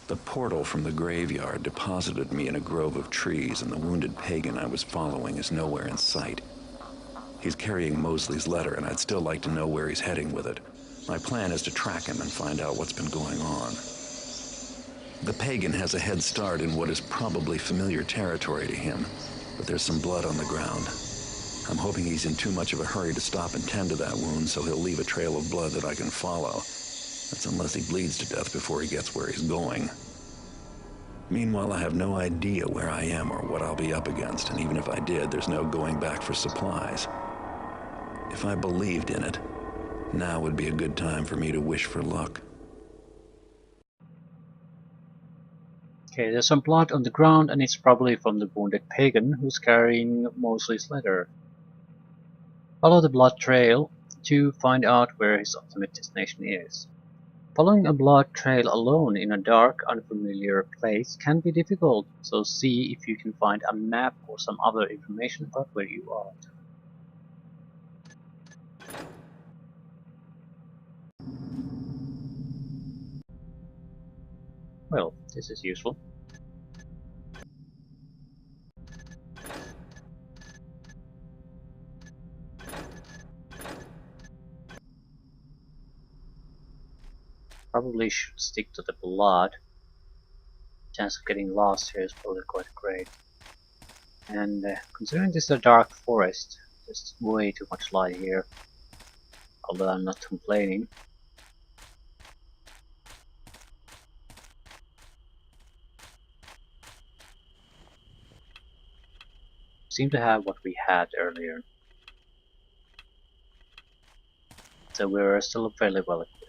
The portal from the graveyard deposited me in a grove of trees, and the wounded pagan I was following is nowhere in sight. He's carrying Mosley's letter, and I'd still like to know where he's heading with it. My plan is to track him and find out what's been going on. The pagan has a head start in what is probably familiar territory to him, but there's some blood on the ground. I'm hoping he's in too much of a hurry to stop and tend to that wound, so he'll leave a trail of blood that I can follow. That's unless he bleeds to death before he gets where he's going. Meanwhile, I have no idea where I am or what I'll be up against, and even if I did, there's no going back for supplies. If I believed in it, now would be a good time for me to wish for luck. Okay, there's some blood on the ground, and it's probably from the wounded pagan who's carrying Mosley's letter. Follow the blood trail to find out where his ultimate destination is. Following a blood trail alone in a dark, unfamiliar place can be difficult, so see if you can find a map or some other information about where you are. Well, this is useful. Probably should stick to the blood. Chance of getting lost here is probably quite great. And considering this is a dark forest, there's way too much light here. Although I'm not complaining. Seem to have what we had earlier. So we're still fairly well equipped.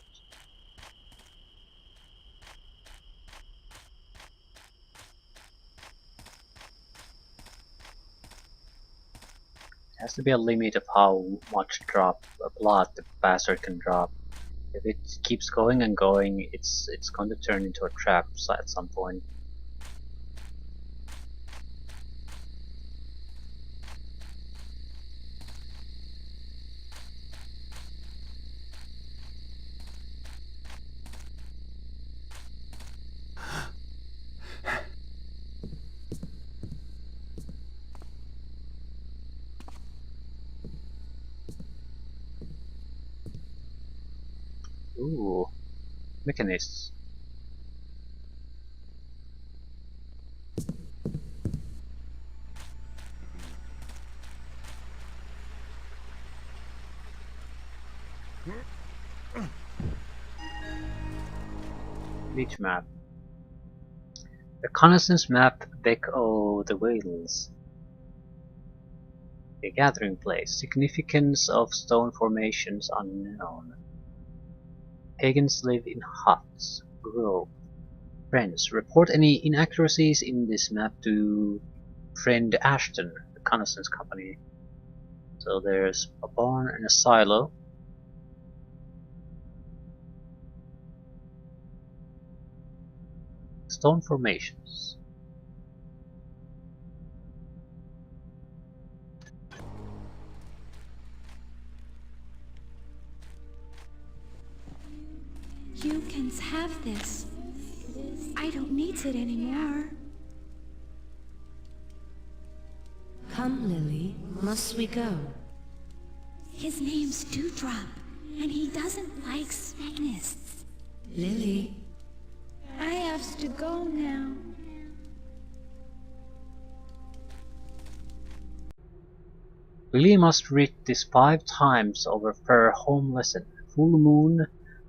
There has to be a limit of how much blood the bastard can drop. If it keeps going and going, it's going to turn into a trap at some point. Ooh, mechanists. Beach map. Reconnaissance map Beck o' the Whales. A gathering place. Significance of stone formations unknown. Pagans live in huts. Grove. Friends. Report any inaccuracies in this map to friend Ashton, Reconnaissance Company. So there's a barn and a silo. Stone formations. You can have this. I don't need it anymore. Come, Lily, must we go? His name's Dewdrop, and he doesn't like Satanists. Lily, I have to go now. Lily must read this 5 times over her home lesson. Full moon,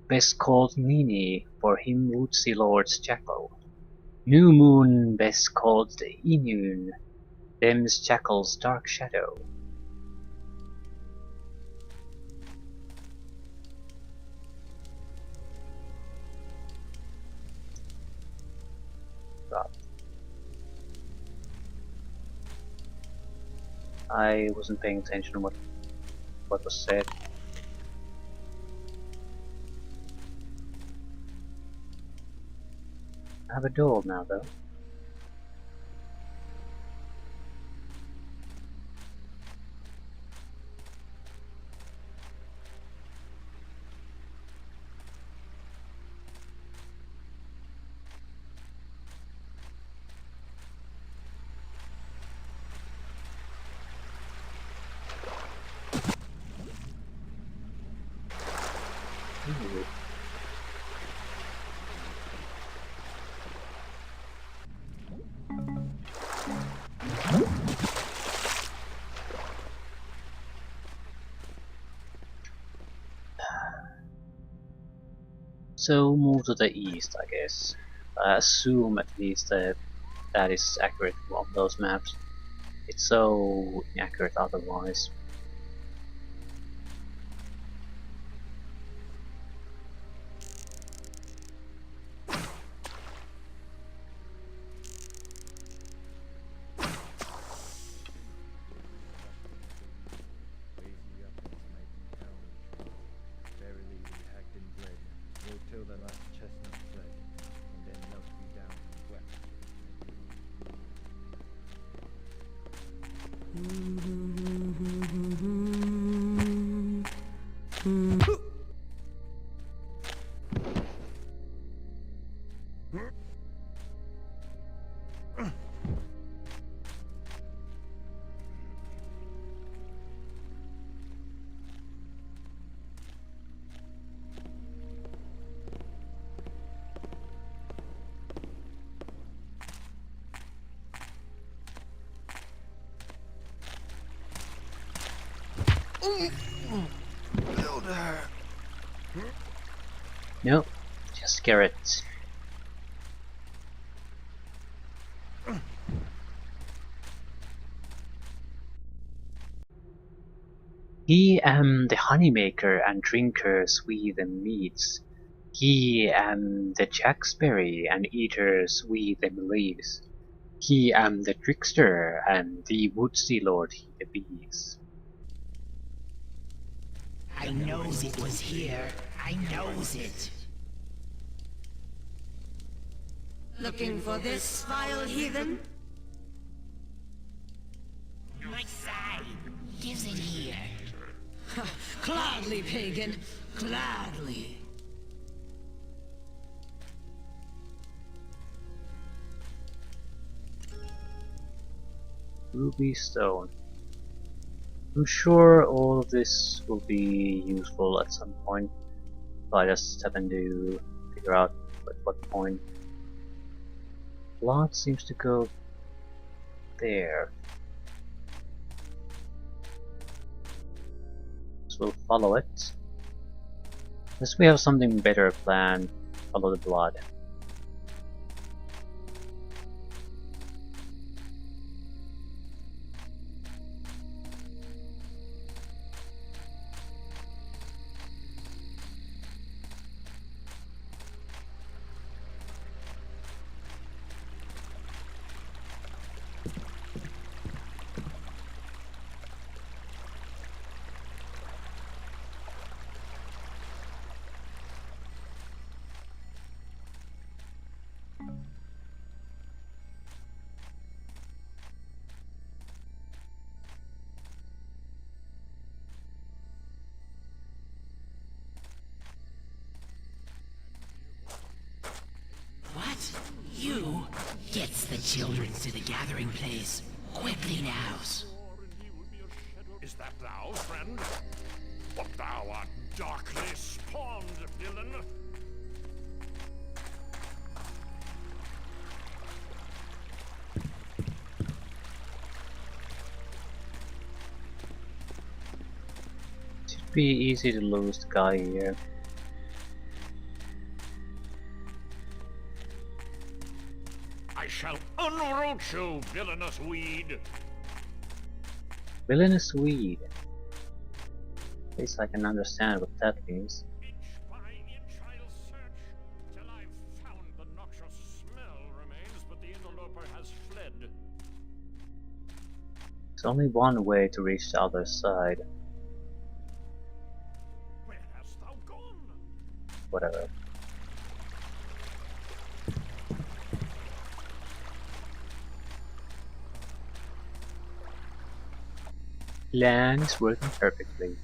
best called Nini, for him woodsy lord's jackal. New moon, best called Inune, them's jackal's dark shadow. God. I wasn't paying attention to what was said. I have a door now though. So move to the east, I guess. I assume at least that that is accurate on those maps. It's so inaccurate otherwise. No, just carrots. He am the honeymaker and drinker sweet and meats. He am the jackberry and eater sweet and leaves. He am the trickster and the woodsy lord he the bees. I knows it was here. I knows it. Looking for this vile heathen? My side. Gives it here. Gladly, pagan. Gladly. Ruby stone. I'm sure all of this will be useful at some point. But I just happen to figure out at what point. Plot seems to go there. So we'll follow it. Unless we have something better planned, follow the blood. What? You? Gets the children to the gathering place. Quickly nows. Is that thou, friend? What thou art darkly spawned, villain? Should be easy to lose the guy here. I shall unroot you, villainous weed! Villainous weed. At least I can understand what that means. Inch by inch I'll search, till I've found the noxious smell remains, but the interloper has fled. There's only one way to reach the other side. Where hast thou gone? Whatever. Plan is working perfectly.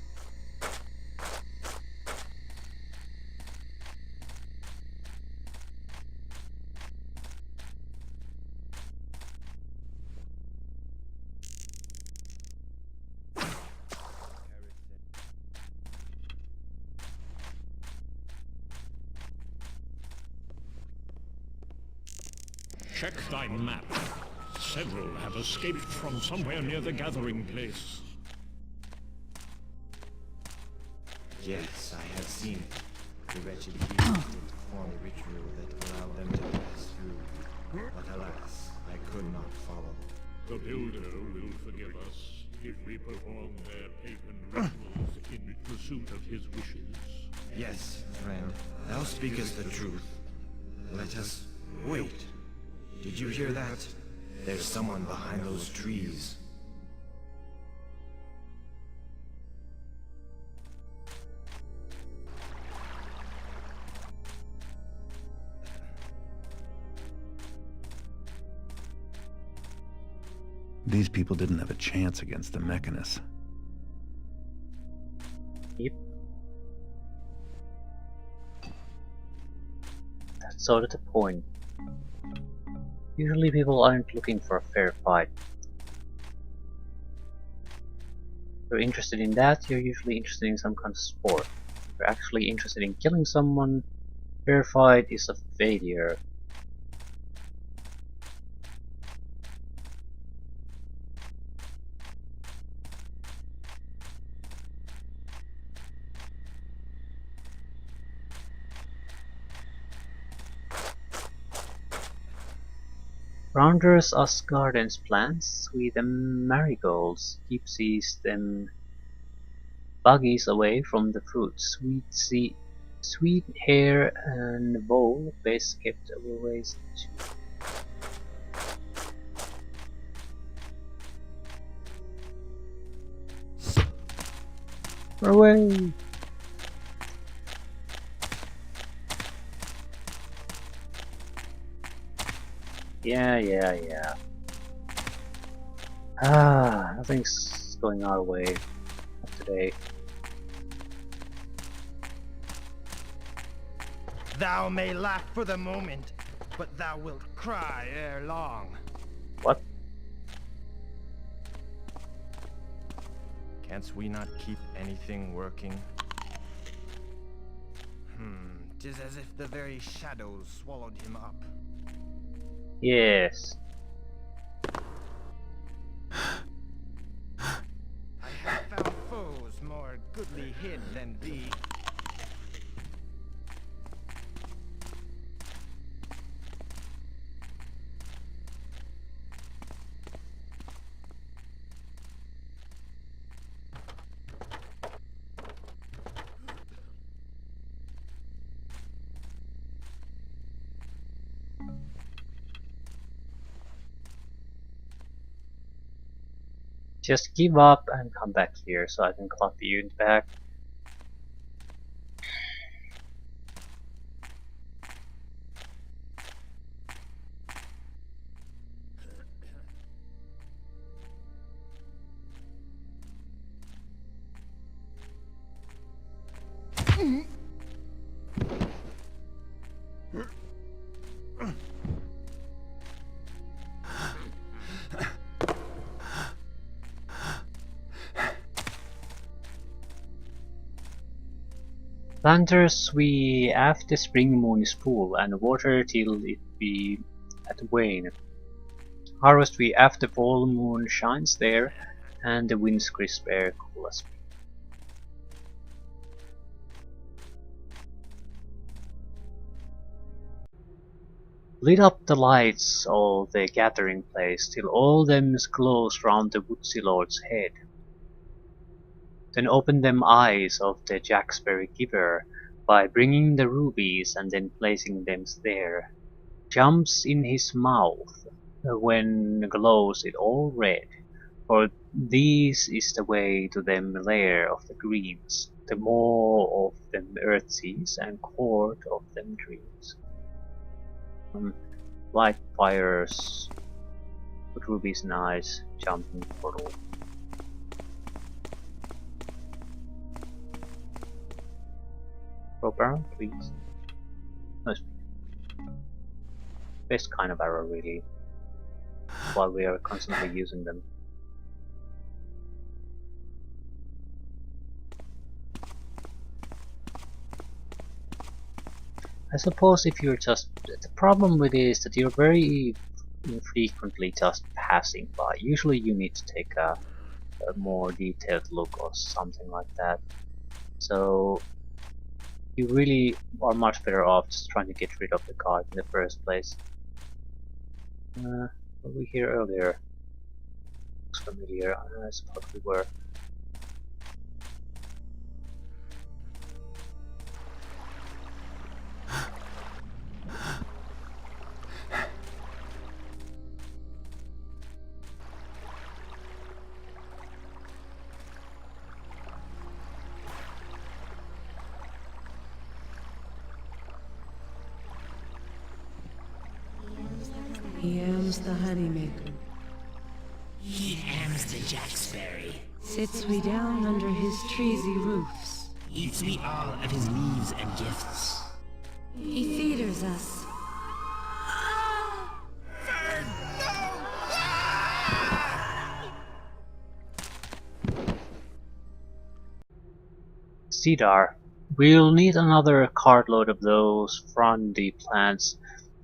Check thy map. Several have escaped from somewhere near the gathering place. Yes, I have seen it. The wretched heroes did perform a ritual that allowed them to pass through. But alas, I could not follow. The Builder will forgive us if we perform their pagan rituals in pursuit of his wishes. Yes, friend, thou speakest the truth. Let us wait. Did you hear that? There's someone behind those trees. These people didn't have a chance against the Mechanists. Yep. That's sort of the point. Usually people aren't looking for a fair fight. If you're interested in that, you're usually interested in some kind of sport. If you're actually interested in killing someone, fair fight is a failure. Rounders Asgarden's plants with the marigolds keeps them buggies away from the fruit. Sweet hair and bowl best kept always. Away! Yeah. Nothing's going our way today. Thou may laugh for the moment, but thou wilt cry ere long. What? Canst we not keep anything working? 'Tis as if the very shadows swallowed him up. Yes. I have found foes more goodly hid than thee. Just give up and come back here so I can club you in the back. Planters we after the spring moon is full and water till it be at wane. Harvest we after full moon shines there and the wind's crisp air cool as spring. Lit up the lights all the gathering place till all them glows round the woodsy lord's head. Then open them eyes of the Jacksberry giver by bringing the rubies and then placing them there. Jumps in his mouth when glows it all red, for this is the way to them lair of the greens, the more of them earthseas and court of them dreams. Light fires, put rubies in eyes, jumping portal. Rope arrow, please. No speed. Best kind of arrow, really, while we are constantly using them. I suppose if you're just... the problem with it is that you're very infrequently just passing by. Usually you need to take a more detailed look or something like that. So You really are much better off just trying to get rid of the guard in the first place. Were we here earlier? Looks familiar. I suppose we were. He aims the honeymaker, He hams the jackberry. sits we down under his treesy roofs. Eats me all of his leaves and gifts. He feeders us. Cedar. We'll need another cartload of those frondy plants,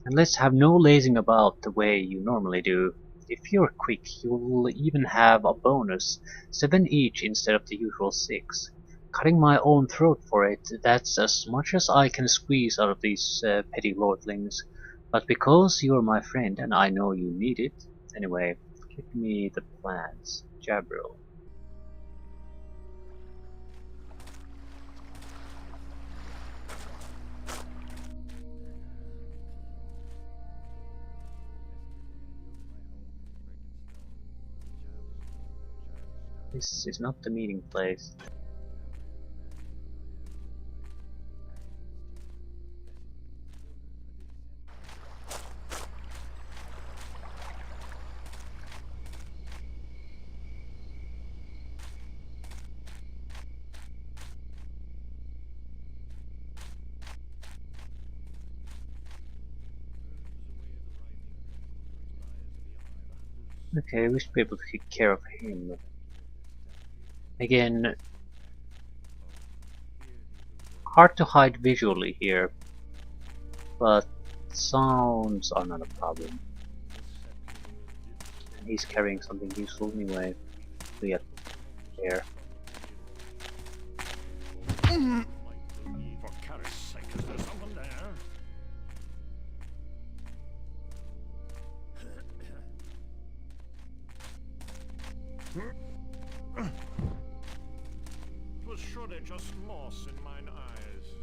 and let's have no lazing about the way you normally do. If you're quick, you'll even have a bonus, 7 each instead of the usual 6. Cutting my own throat for it, that's as much as I can squeeze out of these petty lordlings. But because you're my friend and I know you need it, anyway, give me the plants, Jabril. This is not the meeting place. Okay, we should be able to take care of him. Again, hard to hide visually here, but sounds are not a problem. And he's carrying something useful anyway. We have there. For Karis' sake, is there someone there? It was surely just moss in mine eyes.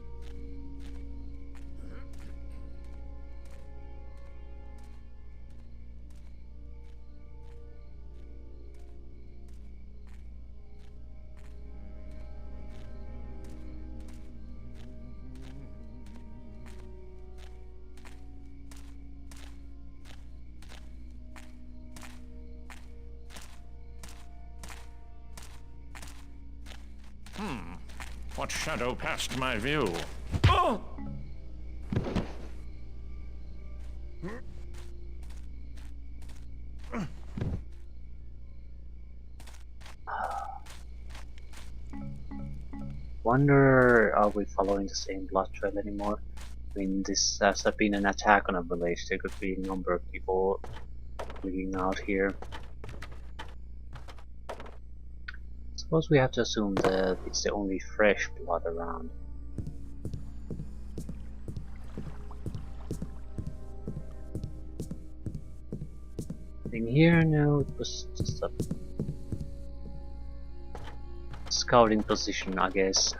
What shadow passed my view? Oh! Wonder, are we following the same blood trail anymore? I mean, this has been an attack on a village. There could be a number of people bleeding out here. Suppose we have to assume that it's the only fresh blood around. In here, no, it was just a scouting position, I guess.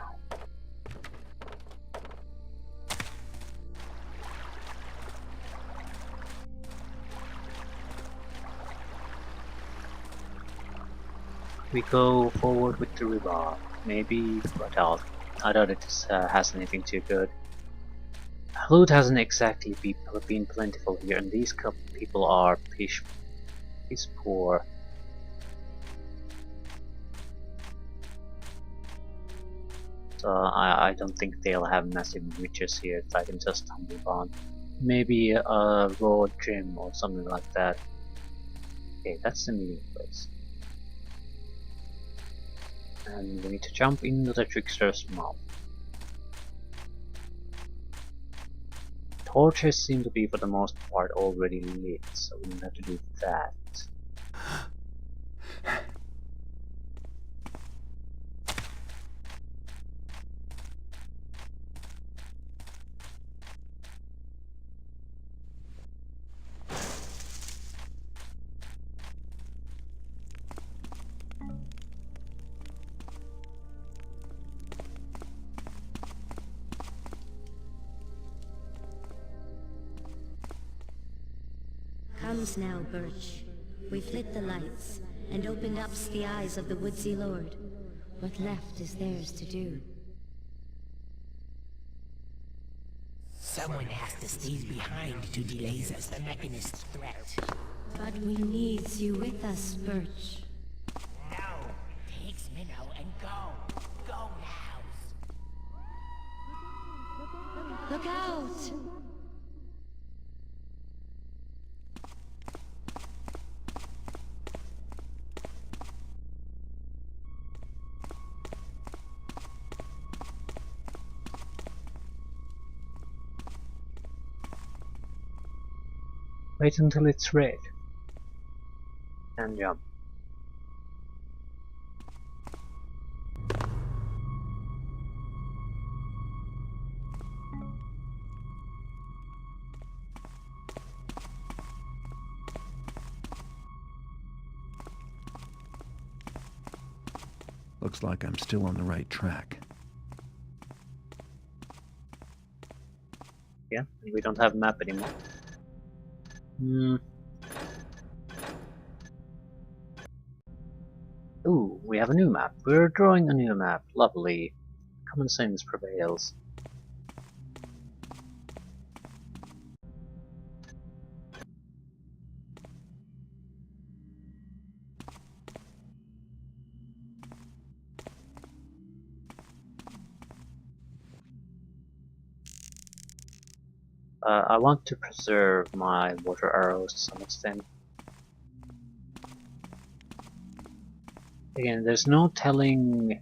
We go forward with the river, maybe, but I doubt it has anything too good. Loot hasn't exactly been plentiful here, and these people are piss poor. So I don't think they'll have massive riches here that I can just stumble upon. Maybe a raw gem or something like that. Okay, that's the meeting place. And we need to jump into the trickster's mouth. Torches seem to be for the most part already lit, so we don't have to do that. arms now, Birch. We've lit the lights, and opened up the eyes of the Woodsy Lord. What left is theirs to do. Someone has to stay behind to delay the Mechanist's threat. But we needs you with us, Birch. No, take Minnow and go. Go now. Look out! Wait until it's red. And jump. Looks like I'm still on the right track. Yeah, and we don't have a map anymore. Ooh, we have a new map. We're drawing a new map. Lovely. Common sense prevails. I want to preserve my water arrows to some extent. Again, there's no telling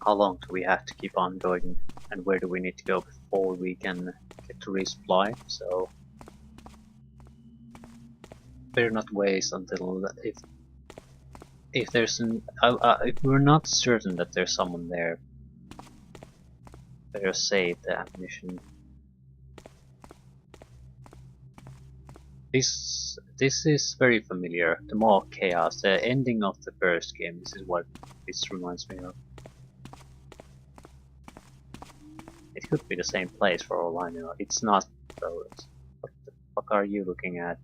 how long do we have to keep on going and where do we need to go before we can get to resupply, so better not waste until if there's an if we're not certain that there's someone there, better save the ammunition. This is very familiar. The Maw of Chaos, the ending of the first game. This is what this reminds me of. It could be the same place for all I know. It's not though. What the fuck are you looking at?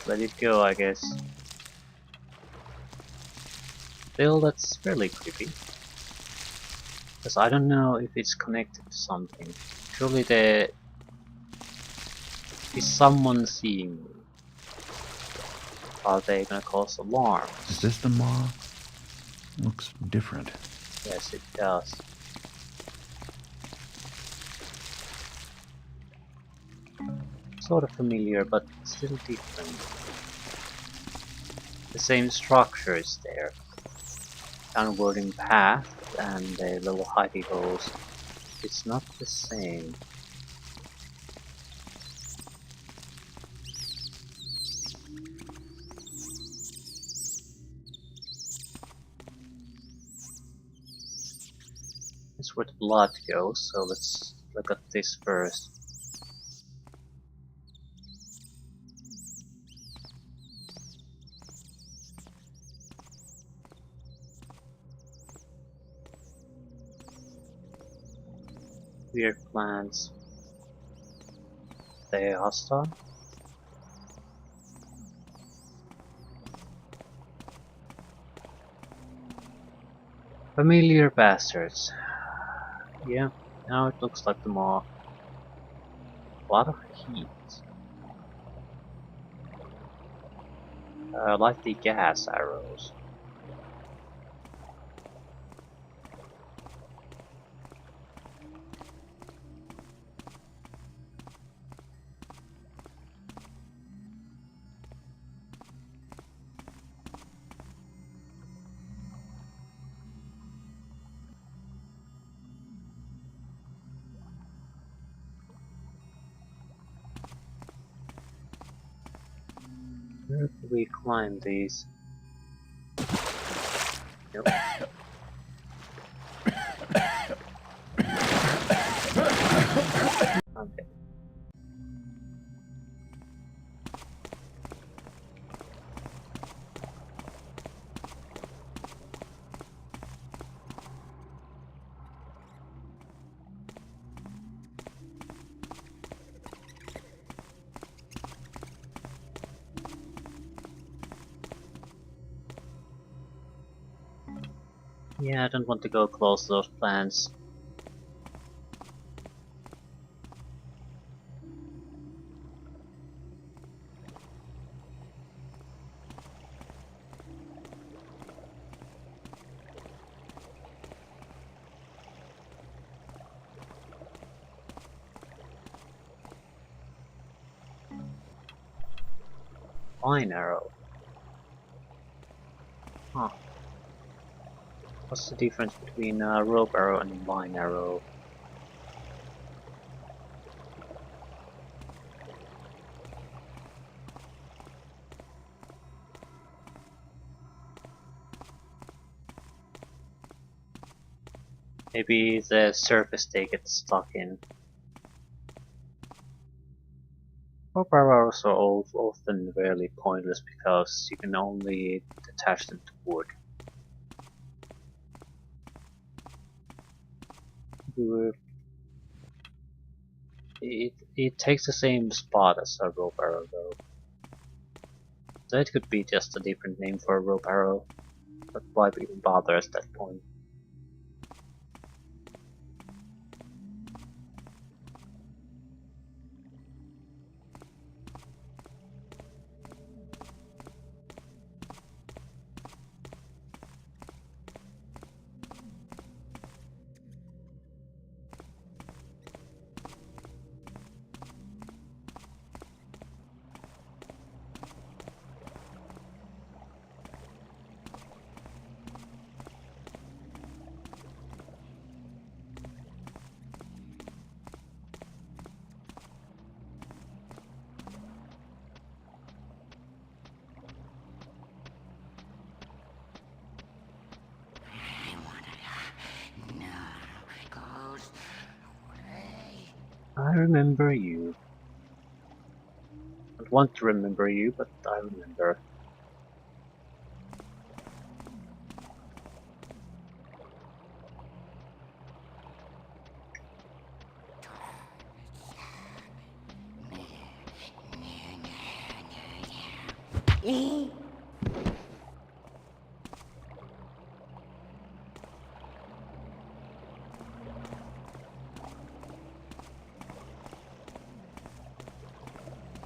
Let it go, I guess. Still, that's fairly creepy. Because I don't know if it's connected to something. Surely there is someone seeing me. Are they gonna cause alarm? Is this the Maw? Looks different. Yes, it does. Sort of familiar, but still different. The same structure is there. Downwarding path and the little hidey holes. It's not the same. That's where the blood goes, so let's look at this first. Weird plants. They hostile? Familiar bastards. Yeah, now it looks like the Maw. A lot of heat. Like the gas arrows. Where do we climb these? Nope. Okay. Yeah, I don't want to go close to those plants. Vine arrow. Huh. What's the difference between a rope arrow and a vine arrow? Maybe the surface they get stuck in. Rope arrows are often really pointless because you can only attach them to wood. It takes the same spot as a rope arrow though. So it could be just a different name for a rope arrow, but why even bother at that point? I remember you. I don't want to remember you, but I remember.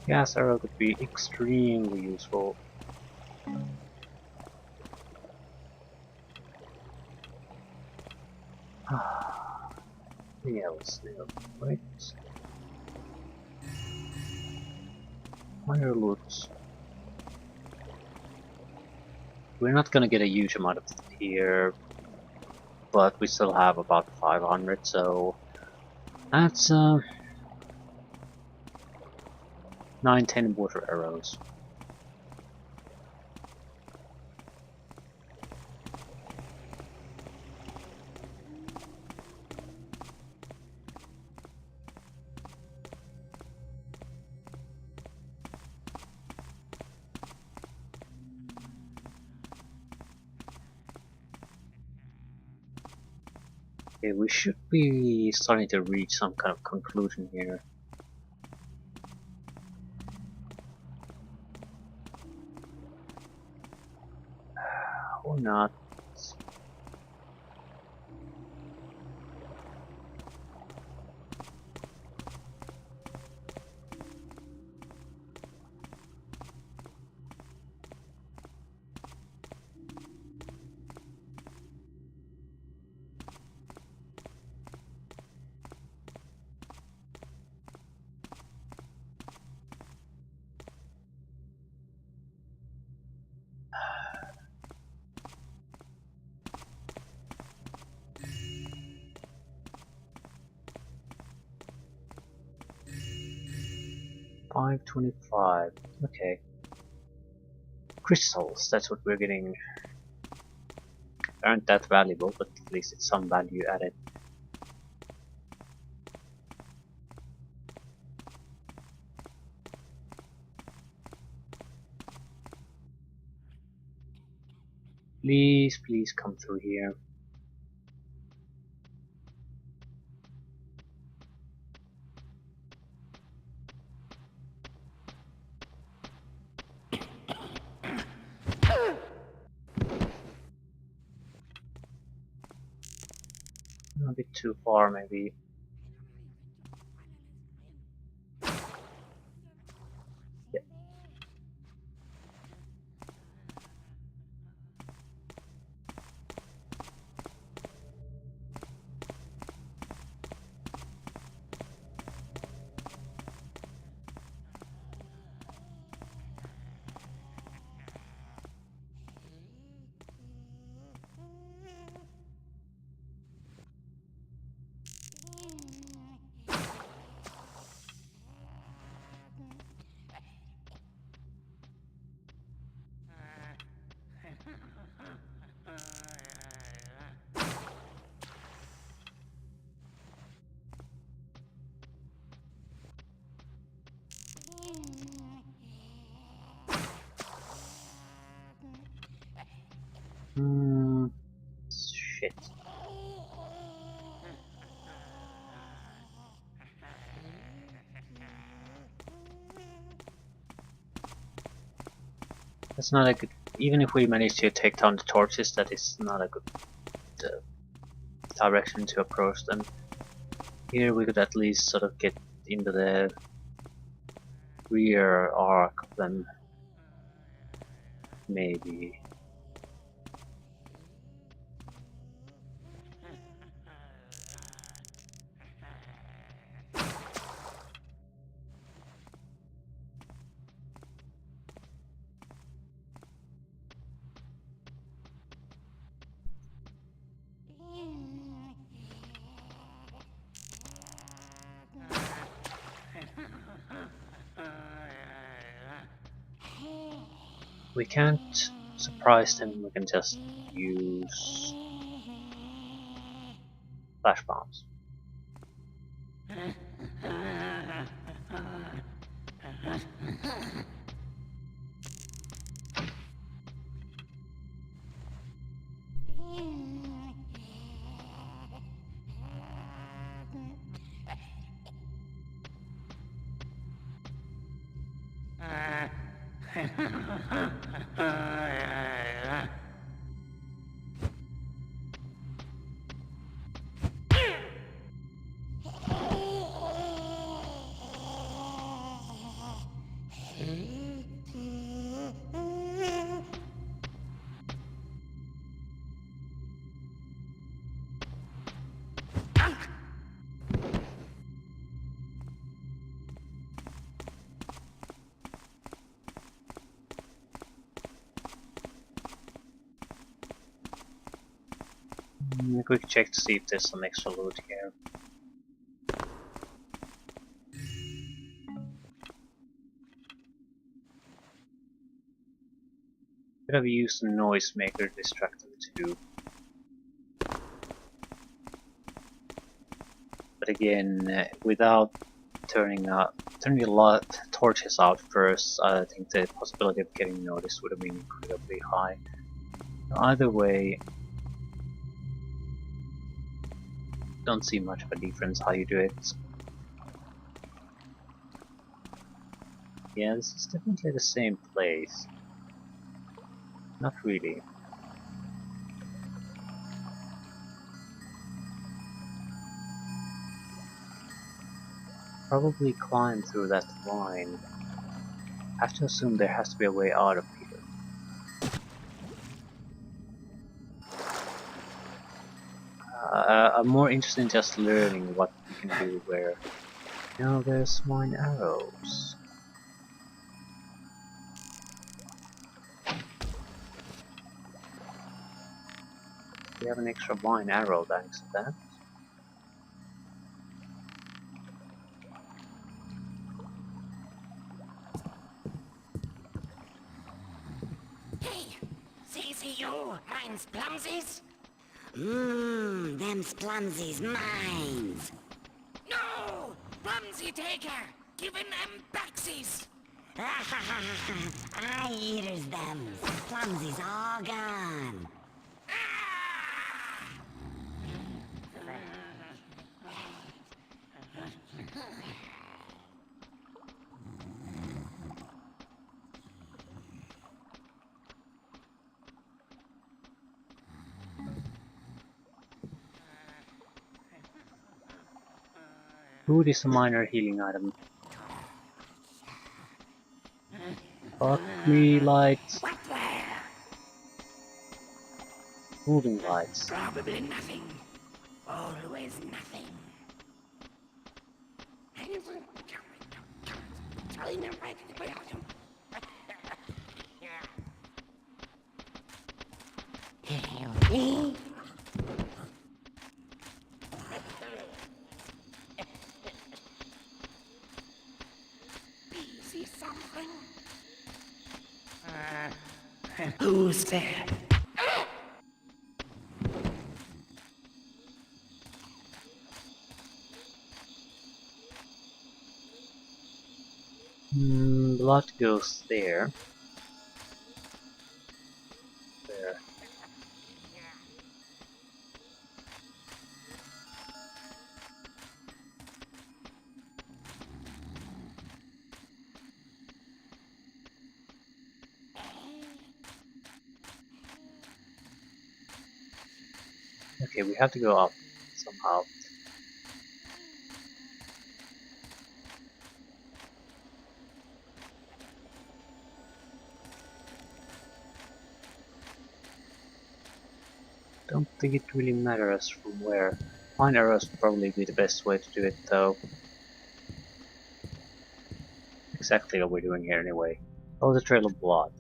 Gas arrow could be extremely useful. Yeah, snail. Wait. Fire loots. We're not gonna get a huge amount of here, but we still have about 500, so that's 9-10 water arrows. Okay, we should be starting to reach some kind of conclusion here. Or not. $525. Okay. Crystals, that's what we're getting. aren't that valuable, but at least it's some value added. Please, please come through here. A bit too far, maybe. Yeah. Shit. That's not a good. Even if we manage to take down the torches, that is not a good direction to approach them. Here we could at least sort of get into the rear arc of them. Maybe. We can't surprise them, we can just use flash bombs. A quick check to see if there's some extra loot here. Could have used a noise maker to distract them too. But again, without turning a lot torches out first, I think the possibility of getting noticed would have been incredibly high. Either way, don't see much of a difference how you do it. Yeah, this is definitely the same place. Not really. Probably climb through that line. I have to assume there has to be a way out of here. I'm more interested in just learning what we can do where. Now there's mine arrows. We have an extra mine arrow thanks to that. Hey, see you, mine's plumsies? Them's Plumsy's mines. No! Plumsy Taker! Giving them backsies! I eaters them. Plumsy's all gone. Food is a minor healing item. Fuck me lights. What there? Moving lights. Probably nothing. Always nothing. See something? Who's there? Blood goes there. There. Okay, we have to go up somehow. Don't think it really matters from where. Mine arrows would probably be the best way to do it though. Exactly what we're doing here anyway. Oh, the trail of blood.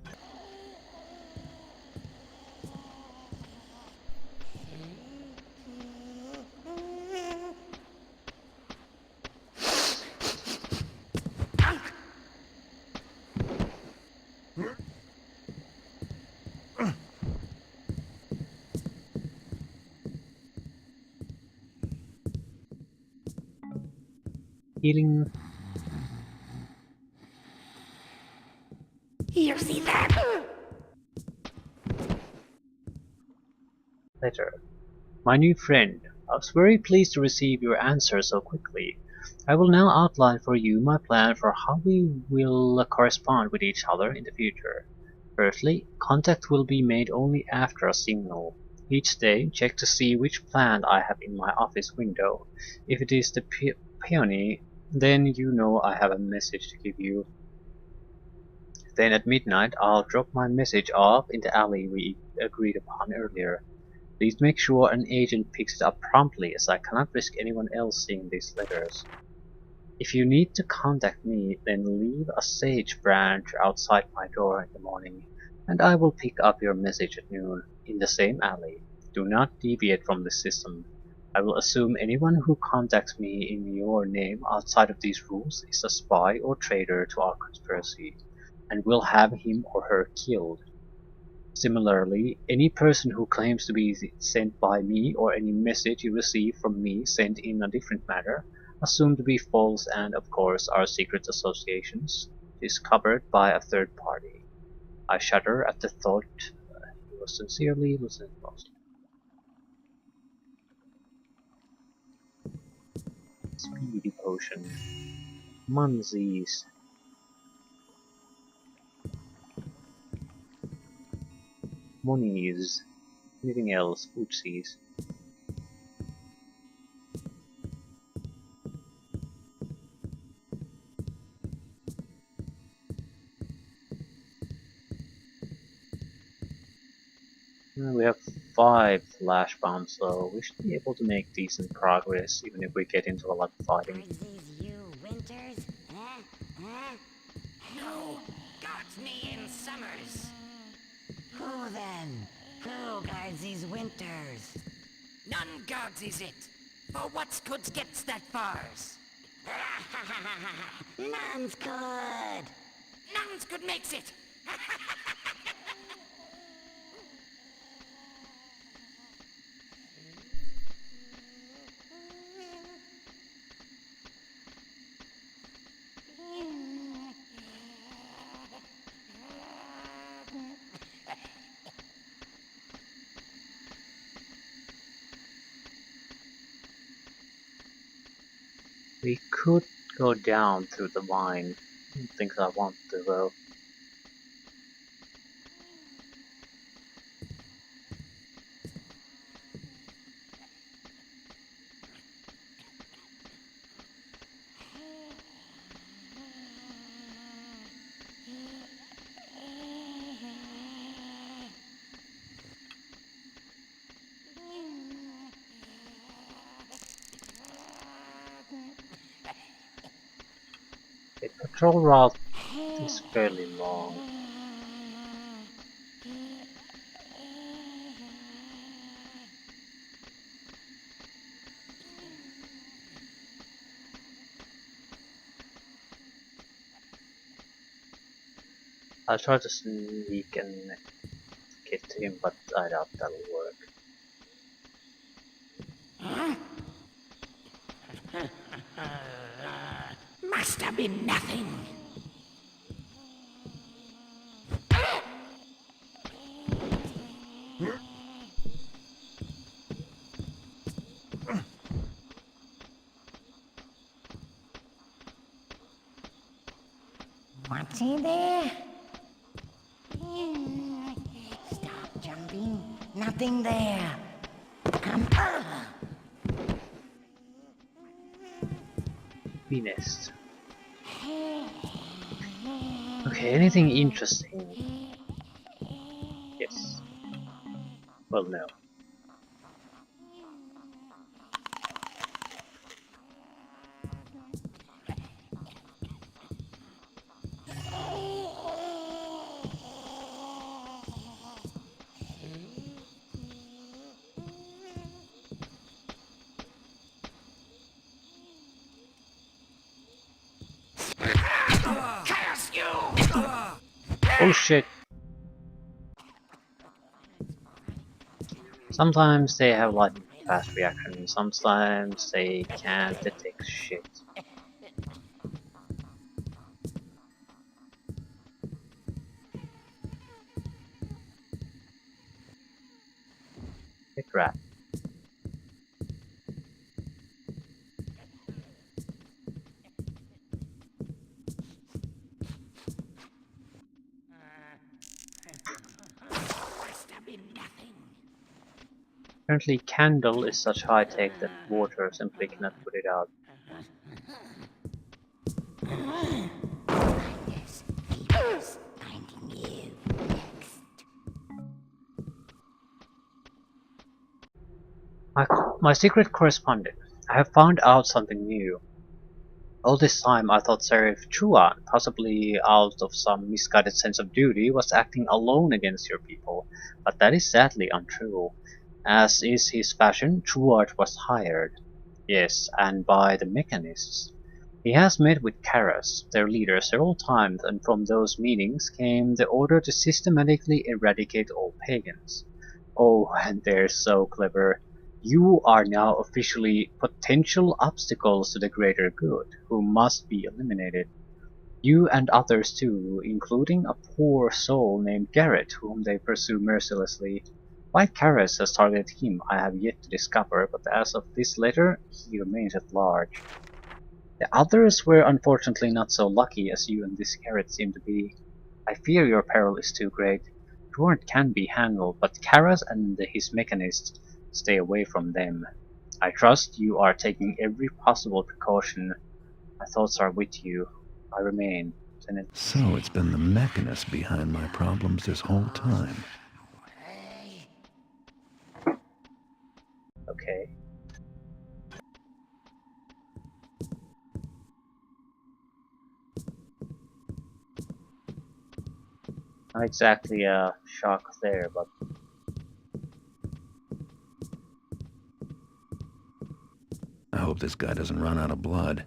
Healing. You see that? Letter. My new friend, I was very pleased to receive your answer so quickly. I will now outline for you my plan for how we will correspond with each other in the future. Firstly, contact will be made only after a signal. Each day, check to see which plant I have in my office window. If it is the peony, then you know I have a message to give you. Then at midnight, I'll drop my message off in the alley we agreed upon earlier. Please make sure an agent picks it up promptly, as I cannot risk anyone else seeing these letters. If you need to contact me, then leave a sage branch outside my door in the morning, and I will pick up your message at noon in the same alley. Do not deviate from the system. I will assume anyone who contacts me in your name outside of these rules is a spy or traitor to our conspiracy, and will have him or her killed. Similarly, any person who claims to be sent by me or any message you receive from me sent in a different manner, assumed to be false and, of course, are secret associations, is covered by a third party. I shudder at the thought. Yours sincerely, Lieutenant Mosley. Speedy potion. Munsies. Monies. Anything else? Oopsies. We have 5 flash bombs, so we should be able to make decent progress, even if we get into a lot of fighting. Are these you, Winters? Huh? Huh? No, guards me in Summers. Who then? Who guards these Winters? None guards is it. For what's goods gets that fars. None's good. None's good makes it. We could go down through the mine. I don't think I want to though. The patrol route is fairly long. I'll try to sneak and get to him, but I doubt that'll work. Must have been nothing. What's in there? Stop jumping. Nothing there. Come on. Bee nest. Okay, anything interesting? Yes. Well, no. Curse you! Oh shit! Sometimes they have like fast reaction, sometimes they can't detect shit. Hit rat. Must have been nothing. Apparently candle is such high tech that water simply cannot put it out. Yes, keepers finding you next. My secret correspondent. I have found out something new. All this time I thought Seraph Chuan, possibly out of some misguided sense of duty, was acting alone against your people, but that is sadly untrue. As is his fashion, Chuart was hired. Yes, and by the Mechanists. He has met with Karas, their leader, several times, and from those meetings came the order to systematically eradicate all pagans. Oh, and they're so clever. You are now officially potential obstacles to the greater good, who must be eliminated. You and others too, including a poor soul named Garrett, whom they pursue mercilessly. Why Karas has targeted him I have yet to discover, but as of this letter, he remains at large. The others were unfortunately not so lucky as you and this Garrett seem to be. I fear your peril is too great. Duarte can be handled, but Karas and his mechanists, stay away from them. I trust you are taking every possible precaution. My thoughts are with you. I remain, Lieutenant. So it's been the mechanist behind my problems this whole time. Okay. Not exactly a shock there, but I hope this guy doesn't run out of blood.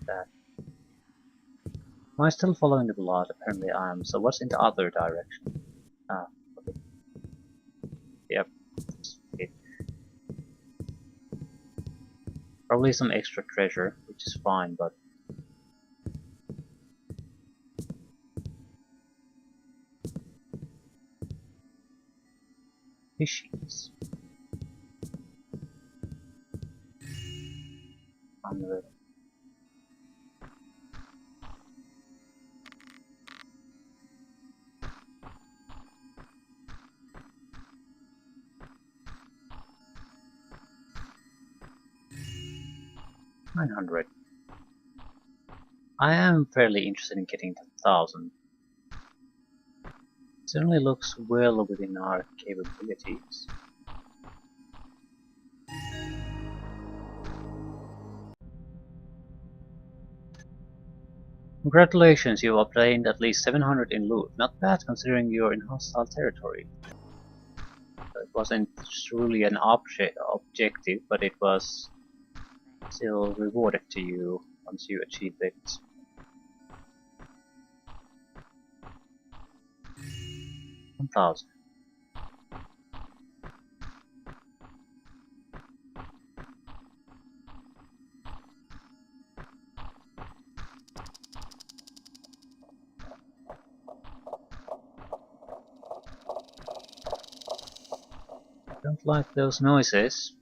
that. Am I still following the blood? Apparently I am. So what's in the other direction? Ah, okay. Yep. Okay. Probably some extra treasure, which is fine, but fishies. 900. $900. I am fairly interested in getting to 1,000. Certainly looks well within our capabilities. Congratulations, you obtained at least 700 in loot. Not bad considering you're in hostile territory. It wasn't truly an objective, but it was still rewarded to you once you achieved it. $1,000. Don't like those noises.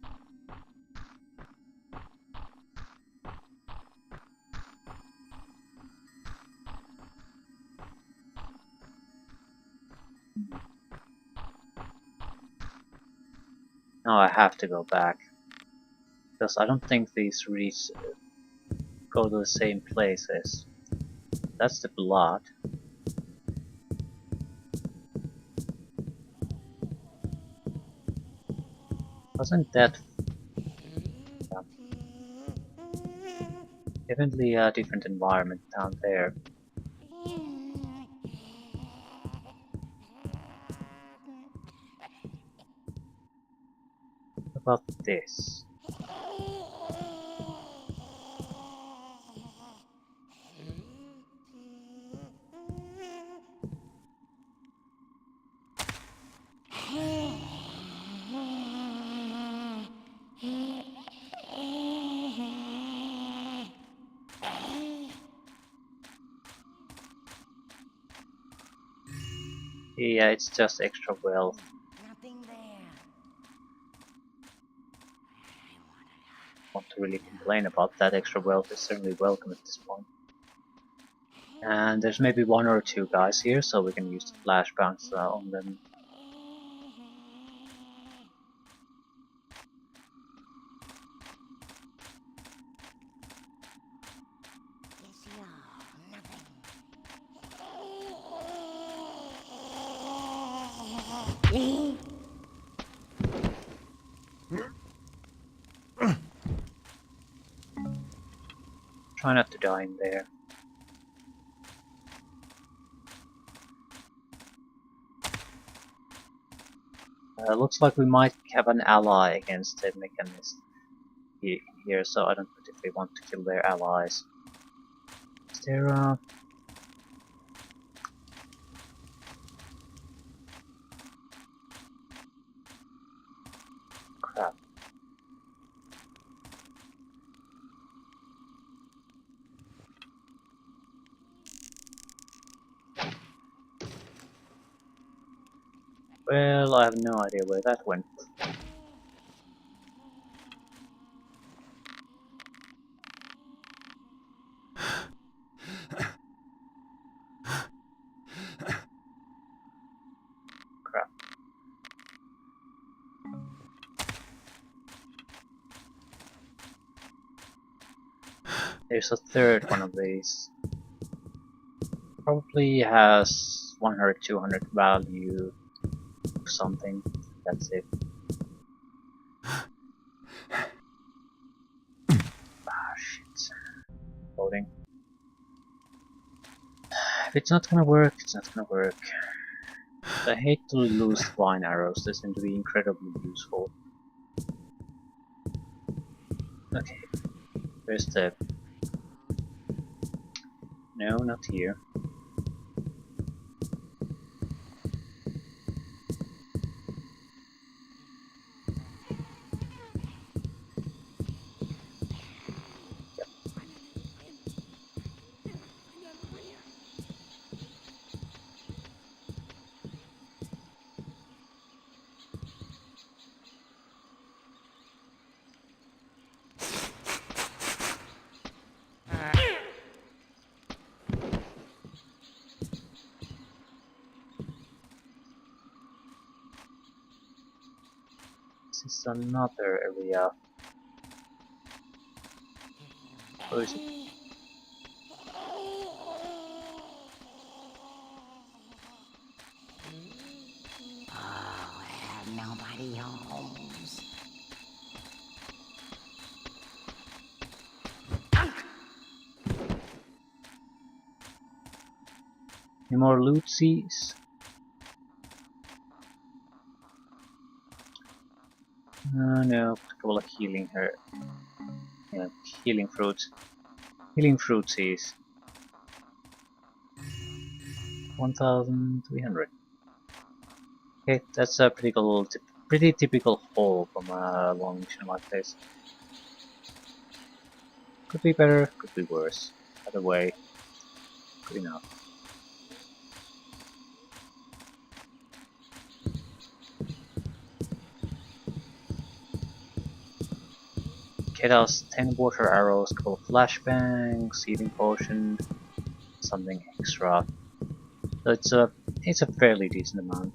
Now I have to go back, because I don't think these reeds go to the same places. That's the blood. Wasn't that... yeah. Definitely a different environment down there. What about this? Yeah, it's just extra wealth. Nothing there. Not to really complain about that. Extra wealth is certainly welcome at this point. And there's maybe one or two guys here, so we can use the flashbangs on them. Yes, you are. Nothing. Try not to die in there. Looks like we might have an ally against the Mechanist here, so I don't particularly want to kill their allies. Is there crap. Well, I have no idea where that went. Crap. There's a third one of these. Probably has 100, 200 value or something. That's it. Ah, shit. Loading. If it's not gonna work, it's not gonna work. I hate to lose vine arrows, they seem to be incredibly useful. Okay. Where's the... No, not here. this is another area. Where is it? Oh, nobody homes. Any more lootsies? No, a couple of healing her. Yeah, healing fruits. Healing fruitsies. 1,300. Okay, that's a pretty typical haul from a long mission like this. Could be better, could be worse. Either way, good enough. Ketos, 10 water arrows, couple of flashbangs, healing potion, something extra. So it's a fairly decent amount.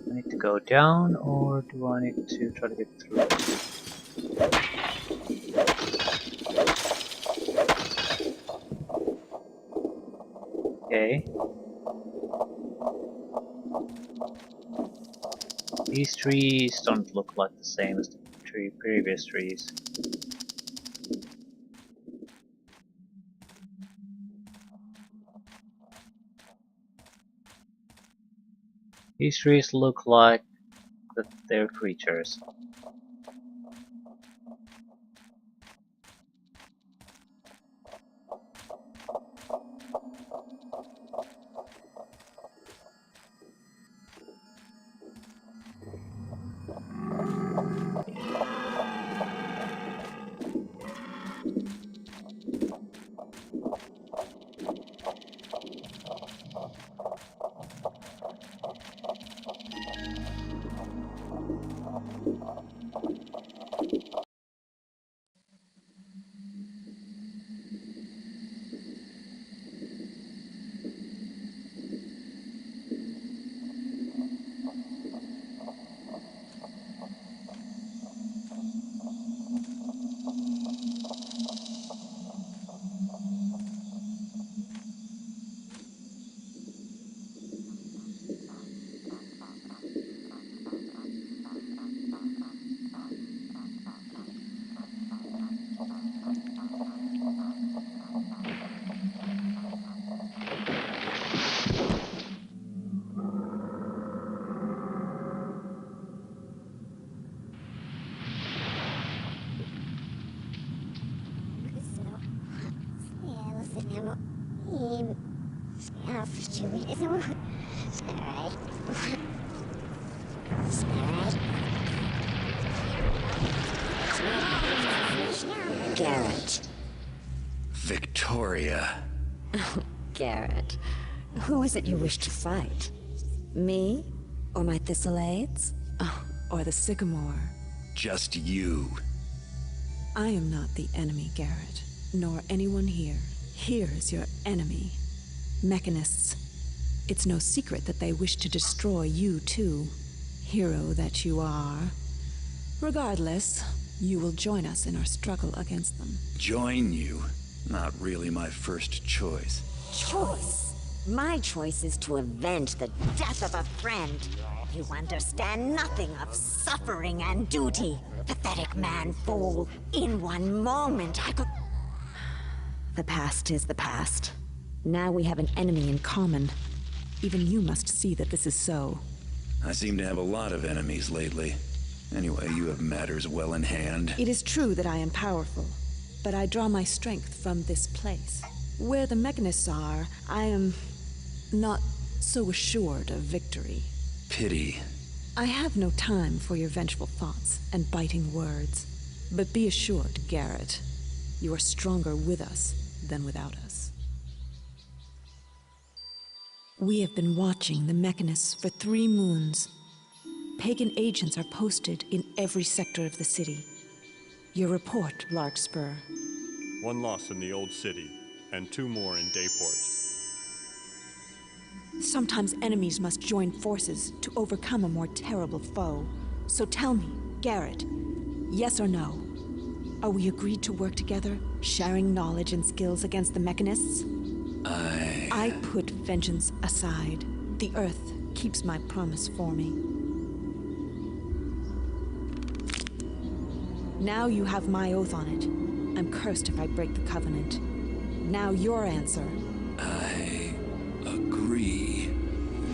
I need to go down, or do I need to try to get through? Okay. These trees don't look like the same as the previous trees. These trees look like that they're creatures. Garrett. Victoria. Garrett. Who is it you wish to fight? Me? Or my Thistlades? Oh, or the Sycamore. Just you. I am not the enemy, Garrett, nor anyone here. Here is your enemy. Mechanists. It's no secret that they wish to destroy you too. Hero that you are. Regardless, you will join us in our struggle against them. Join you? Not really my first choice. Choice? My choice is to avenge the death of a friend. You understand nothing of suffering and duty. Pathetic man fool. In one moment I could... The past is the past. Now we have an enemy in common. Even you must see that this is so. I seem to have a lot of enemies lately. Anyway, you have matters well in hand. It is true that I am powerful, but I draw my strength from this place. Where the mechanists are, I am not so assured of victory. Pity. I have no time for your vengeful thoughts and biting words. But be assured, Garrett, You are stronger with us than without us. We have been watching the Mechanists for 3 moons. Pagan agents are posted in every sector of the city. Your report, Larkspur. 1 loss in the Old City, and 2 more in Dayport. Sometimes enemies must join forces to overcome a more terrible foe. So tell me, Garrett, yes or no? Are we agreed to work together, sharing knowledge and skills against the Mechanists? I put vengeance aside. The Earth keeps my promise for me. Now you have my oath on it. I'm cursed if I break the covenant. Now your answer. I agree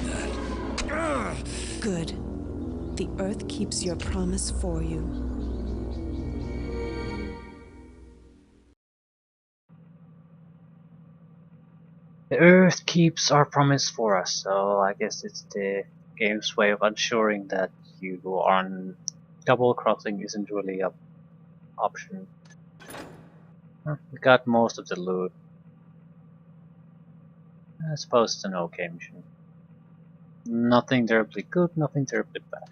that... Good. The Earth keeps your promise for you. The Earth keeps our promise for us, so I guess it's the game's way of ensuring that you on double crossing isn't really an option. We got most of the loot. I suppose it's an okay mission. Nothing terribly good, nothing terribly bad.